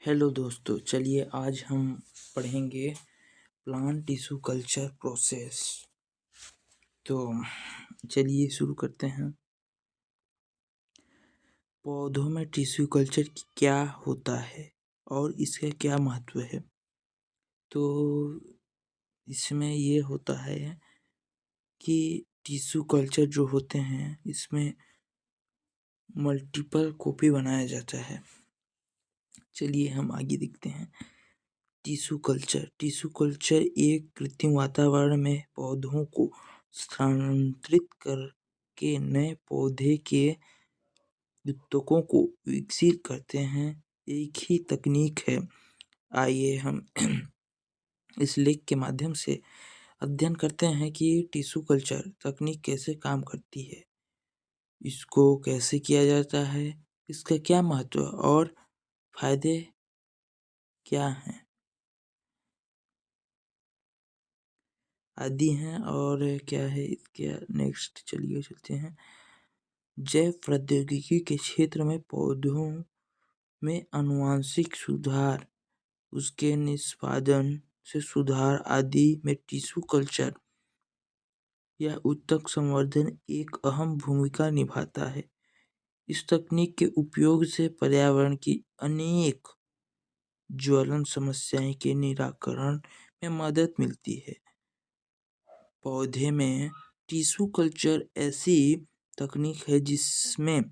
Hello दोस्तों, चलिए आज हम पढ़ेंगे प्लांट टिश्यू कल्चर प्रोसेस। तो चलिए शुरू करते हैं। पौधों में टिश्यू कल्चर क्या होता है और इसका क्या महत्व है। तो इसमें ये होता है कि टिश्यू कल्चर जो होते हैं इसमें मल्टीपल कॉपी बनाया जाता है। चलिए हम आगे देखते हैं। टिश्यू कल्चर एक कृत्रिम वातावरण में पौधों को स्थानांतरित करके नए पौधे के ऊतकों को विकसित करते हैं। एक ही तकनीक है। आइए हम इस लेख के माध्यम से अध्ययन करते हैं कि टिश्यू कल्चर तकनीक कैसे काम करती है, इसको कैसे किया जाता है, इसका क्या महत्व और फायदे क्या हैं आदि हैं और क्या है इसके नेक्स्ट। चलिए चलते हैं। जैव प्रौद्योगिकी के क्षेत्र में पौधों में आनुवंशिक सुधार, उसके निष्पादन से सुधार आदि में टिश्यू कल्चर या ऊतक संवर्धन एक अहम भूमिका निभाता है। इस तकनीक के उपयोग से पर्यावरण की अनेक ज्वलन समस्याएं के निराकरण में मदद मिलती है। पौधे में टिश्यू कल्चर ऐसी तकनीक है जिसमें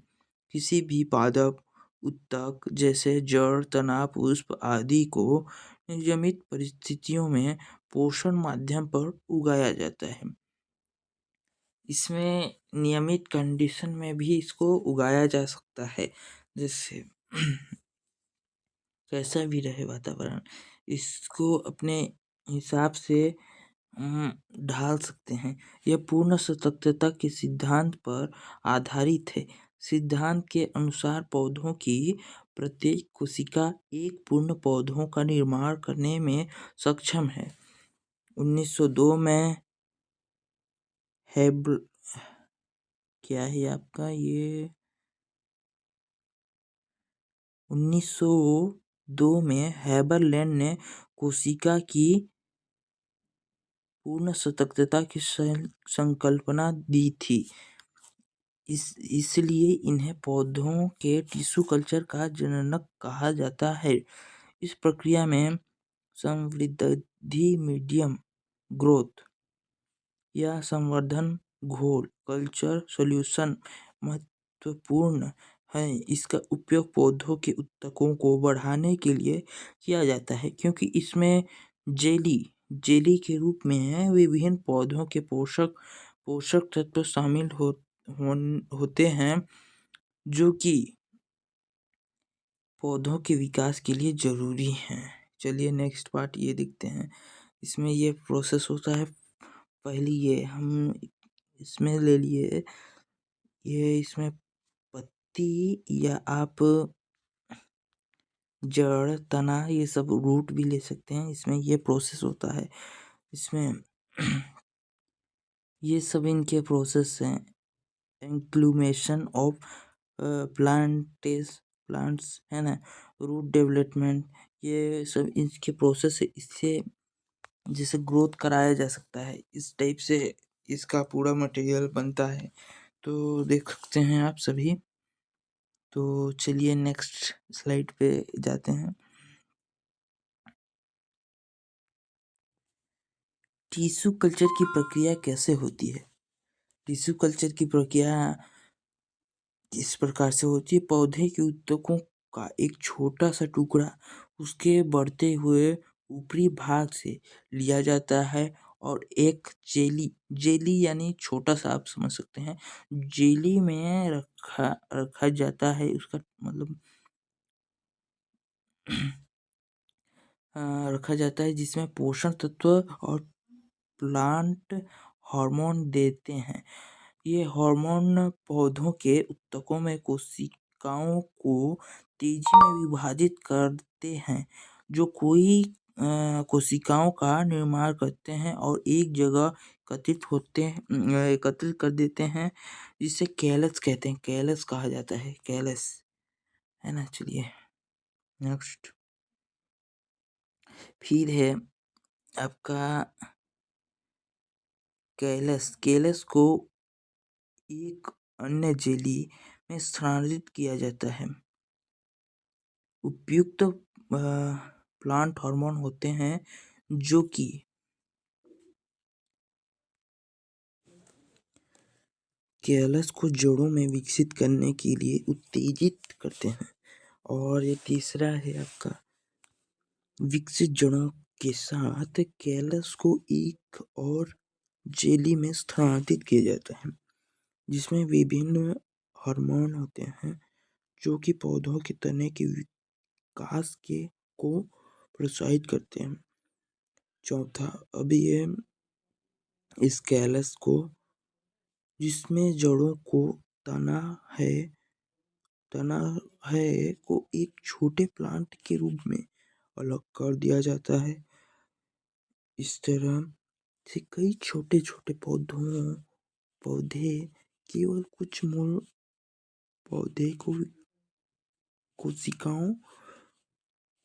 किसी भी पादप ऊतक जैसे जड़, तना, पुष्प आदि को नियमित परिस्थितियों में पोषण माध्यम पर उगाया जाता है। इसमें नियमित कंडीशन में भी इसको उगाया जा सकता है, जैसे कैसा भी रहे वातावरण, इसको अपने हिसाब से ढाल सकते हैं। यह पूर्ण सततता के सिद्धांत पर आधारित है। सिद्धांत के अनुसार पौधों की प्रत्येक कोशिका एक पूर्ण पौधों का निर्माण करने में सक्षम है। 1902 में क्या है आपका ये 1902 में हैबरलैंड ने कोशिका की पूर्ण सततता की संकल्पना दी थी। इसलिए इन्हें पौधों के टिश्यू कल्चर का जनक कहा जाता है। इस प्रक्रिया में संवृद्धि मीडियम ग्रोथ या संवर्धन घोल कल्चर सॉल्यूशन महत्वपूर्ण है। इसका उपयोग पौधों के ऊतकों को बढ़ाने के लिए किया जाता है, क्योंकि इसमें जेली के रूप में विभिन्न पौधों के पोषक तत्व शामिल होते हैं, जो कि पौधों के विकास के लिए जरूरी हैं। चलिए नेक्स्ट पार्ट ये देखते हैं। इसमें ये प्रोसेस होता है। पहली ये हम इसमें ले लिए, ये इसमें पत्ती या आप जड़, तना, ये सब रूट भी ले सकते हैं। इसमें ये प्रोसेस होता है। इसमें ये सब इनके प्रोसेस हैं। इंक्लूमेशन ऑफ प्लांट्स है ना, रूट डेवलपमेंट, ये सब इसके प्रोसेस है। इससे जैसे ग्रोथ कराया जा सकता है, इस टाइप से इसका पूरा मटेरियल बनता है। तो देख सकते हैं आप सभी। तो चलिए नेक्स्ट स्लाइड पे जाते हैं। टिश्यू कल्चर की प्रक्रिया कैसे होती है। टिश्यू कल्चर की प्रक्रिया इस प्रकार से होती है। पौधे के ऊतकों का एक छोटा सा टुकड़ा उसके बढ़ते हुए ऊपरी भाग से लिया जाता है और एक जेली यानी छोटा सा, आप समझ सकते हैं, जेली में रखा जाता है। उसका मतलब रखा जाता है, जिसमें पोषण तत्व और प्लांट हार्मोन देते हैं। ये हार्मोन पौधों के ऊतकों में कोशिकाओं को तेजी में विभाजित करते हैं, जो कोई कोशिकाओं का निर्माण करते हैं और एक जगह एकत्रित कर देते हैं, जिसे कैलस कहते हैं। कैलस कहा जाता है, कैलस, है ना। चलिए नेक्स्ट। फिर है आपका कैलस। कैलस को एक अन्य जेली में स्थानांतरित किया जाता है। उपयुक्त प्लांट हार्मोन होते हैं जो कि कैलस को जड़ों में विकसित करने के लिए उत्तेजित करते हैं। और ये तीसरा है आपका विकसित जड़ों के साथ कैलस को एक और जेली में स्थानांतरित किया जाता है जिसमें विभिन्न हार्मोन होते हैं जो कि पौधों के तने के विकास को प्रोत्साहित करते हैं। चौथा, अब ये इस कैलस को जिसमें जड़ों को तना है को एक छोटे प्लांट के रूप में अलग कर दिया जाता है। इस तरह से कई छोटे छोटे पौधे केवल कुछ मूल पौधे को कोशिकाओं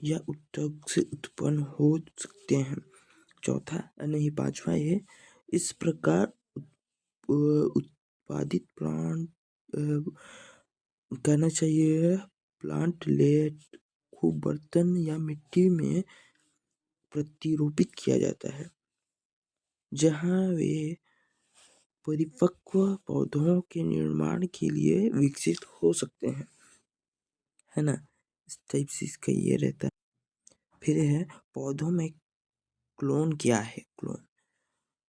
या ऊतक से उत्पन्न हो सकते हैं। चौथा नहीं, पांचवा है इस प्रकार उत्पादित प्लांट कहना चाहिए प्लांटलेट को बर्तन या मिट्टी में प्रतिरोपित किया जाता है जहां वे परिपक्व पौधों के निर्माण के लिए विकसित हो सकते हैं, है ना। इस टाइप से इसका ये रहता है। फिर है पौधों में क्लोन क्या है। क्लोन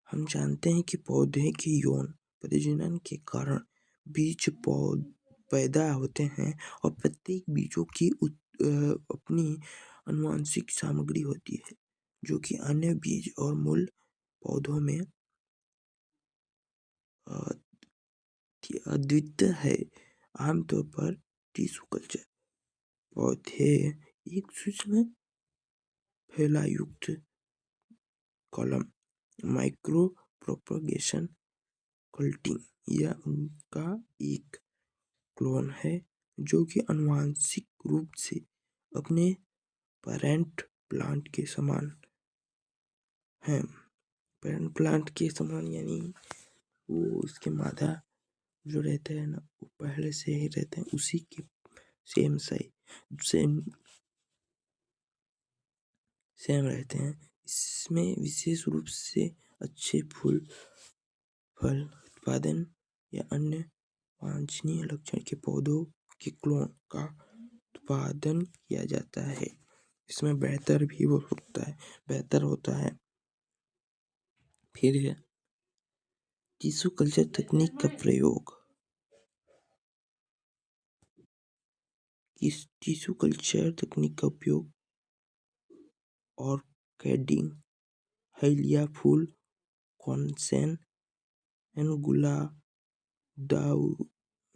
हम जानते हैं कि पौधे की यौन प्रजनन के कारण बीज पैदा होते हैं और प्रत्येक बीजों की अपनी आनुवंशिक सामग्री होती है जो कि अन्य बीज और मूल पौधों में अद्वितीय है। आमतौर पर टिश्यू कल्चर पौधे एक सूक्ष्म फैलायुक्त कॉलम माइक्रो प्रोपगेशन कल्टिंग या उनका एक क्लोन है जो कि आनुवंशिक रूप से अपने पेरेंट प्लांट के समान है। पेरेंट प्लांट के समान यानी वो उसके मादा जो रहते हैं ना वो पहले से ही रहते हैं उसी के सेम सेम रहते हैं। इसमें विशेष रूप से अच्छे फल उत्पादन या अन्य वांछनीय लक्षण के पौधों के क्लोन का उत्पादन किया जाता है। इसमें बेहतर होता है। फिर है टिश्यू कल्चर तकनीक का प्रयोग। इस टिश्यू कल्चर तकनीक का उपयोग ऑर्किडिंग, हाइलिया फूल, कॉन्सेन एंड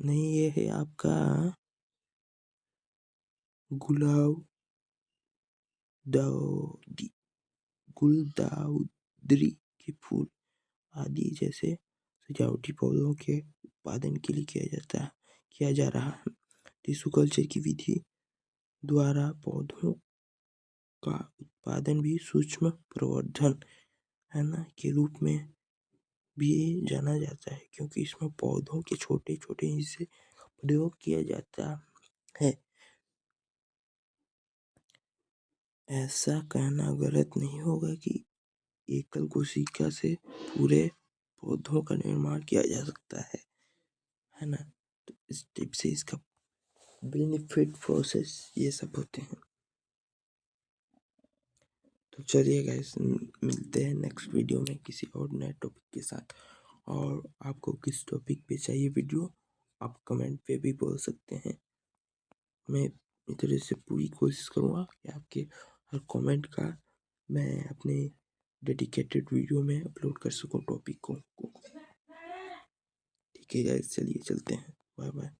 नहीं, ये है आपका गुलदाउदी के फूल आदि जैसे सजावटी पौधों के उत्पादन के लिए किया जा रहा है। टिश्यू कल्चर की विधि द्वारा पौधों का उत्पादन भी सूक्ष्म प्रवर्धन है ना के रूप में भी जाना जाता है क्योंकि इसमें पौधों के छोटे छोटे हिस्से प्रयोग किया जाता है। ऐसा कहना गलत नहीं होगा कि एकल कोशिका से पूरे पौधों का निर्माण किया जा सकता है ना। तो इस टिप से इसका बेनिफिट प्रोसेस ये सब होते हैं। तो चलिए गाइस, मिलते हैं नेक्स्ट वीडियो में किसी और नए टॉपिक के साथ। और आपको किस टॉपिक पे चाहिए वीडियो आप कमेंट पे भी बोल सकते हैं। मैं इस से पूरी कोशिश करूँगा कि आपके हर कमेंट का मैं अपने डेडिकेटेड वीडियो में अपलोड कर सकूँ टॉपिक को। ठीक है गाइस, चलिए चलते हैं। Bye bye.